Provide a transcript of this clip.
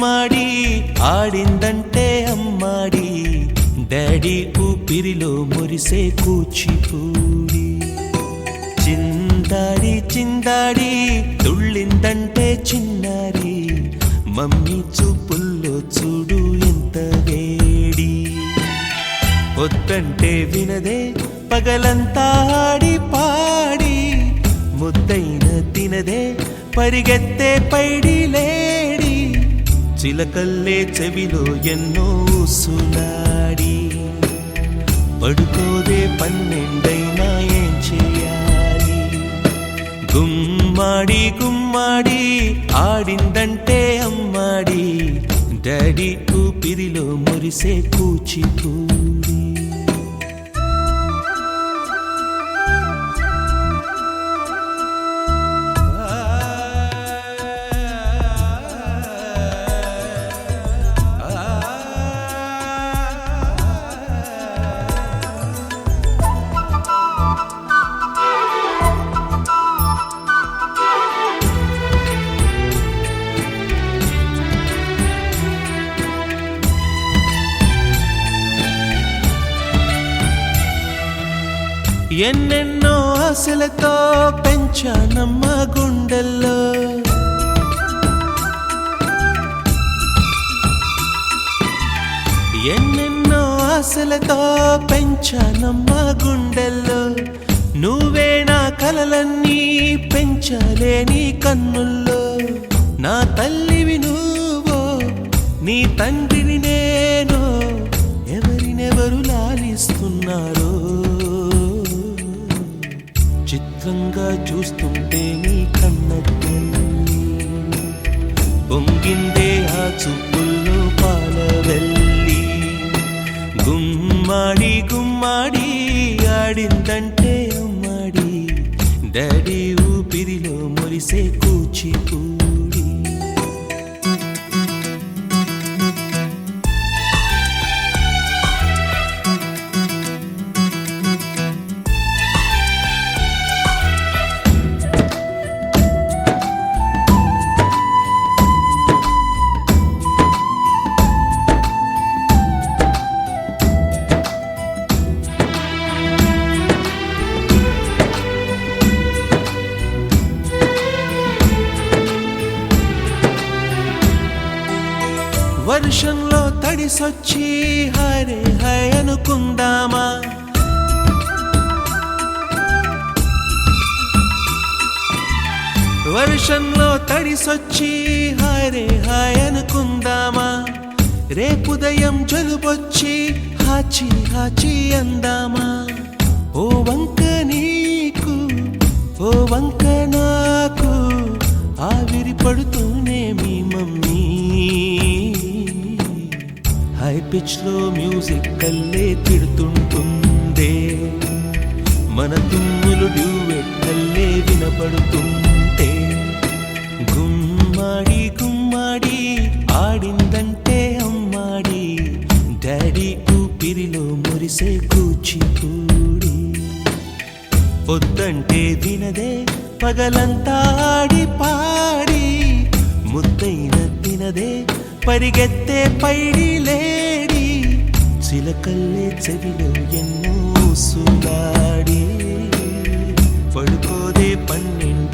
గుమ్మాడి ఆడిందంటే అమ్మాడి డాడీ ఊపిరిలో మురిసే కూచిపూడి చిందాడి చిందాడి తుళ్ళిందంటే చిన్నారి మమ్మీ చూపుల్లో చూడు ఎంత వేడి వద్దంటే వినదే పగలంతా ఆడి పాడి ముద్దైన తినదే పరిగెత్తే పైడి లేడి చిలకల్లే చెవిలో ఎన్నో సులాడి పడుకోదే పన్నెండైనా ఏం చేయాలి గుమ్మాడి గుమ్మాడి ఆడిందంటే అమ్మాడి డాడీ ఊపిరిలో మురిసే కూచిపూడి ఎన్నెన్నో ఆశలతో పెంచానమ్మ గుండెల్లో ఎన్నెన్నో ఆశలతో పెంచానమ్మ గుండెల్లో నువ్వే నా కలలన్నీ పెంచాలే నీ కన్నుల్లో నా తల్లివి నువ్వో నీ తండ్రిని నేను ఎవరినెవరు లాలిస్తున్నారో చిత్రంగా చూస్తుంటే నీ కన్నట్టు పొంగిందే ఆ చూపుల్లో పాలవెల్లి గుమ్మాడి గుమ్మాడి ఆడిందంటే అమ్మాడి డాడీ ఊపిరిలో మురిసే కూచిపూడి వర్షంలో తడిసొచ్చి హరే హై అనుకుందామా వర్షంలో తడిసొచ్చి హరే హై అనుకుందామా రేపుదయం జలుబొచ్చి హాచి హాచి అందామా ఓ వంక నీకు ఓ వంక నాకు ఆవిరి పడుతూనే మీ మమ్మీ హై పిచ్ లో మ్యూజిక్ కల్లే తిడుతుంటుందే మన తుమ్ములు డ్యూయెట్ కల్లే వినపడుతుంటే గుమ్మాడి గుమ్మాడి ఆడిందంటే అమ్మాడి డాడీ ఊపిరిలో మురిసే కూచిపూడి వద్దంటే వినదే పగలంతా ఆడి పాడి ముద్దైన తినదే పరిగెత్తే పైడి లేడి చిలకల్లే చెవిలో ఎన్నో సులాడి పడుకోదే పన్నెండు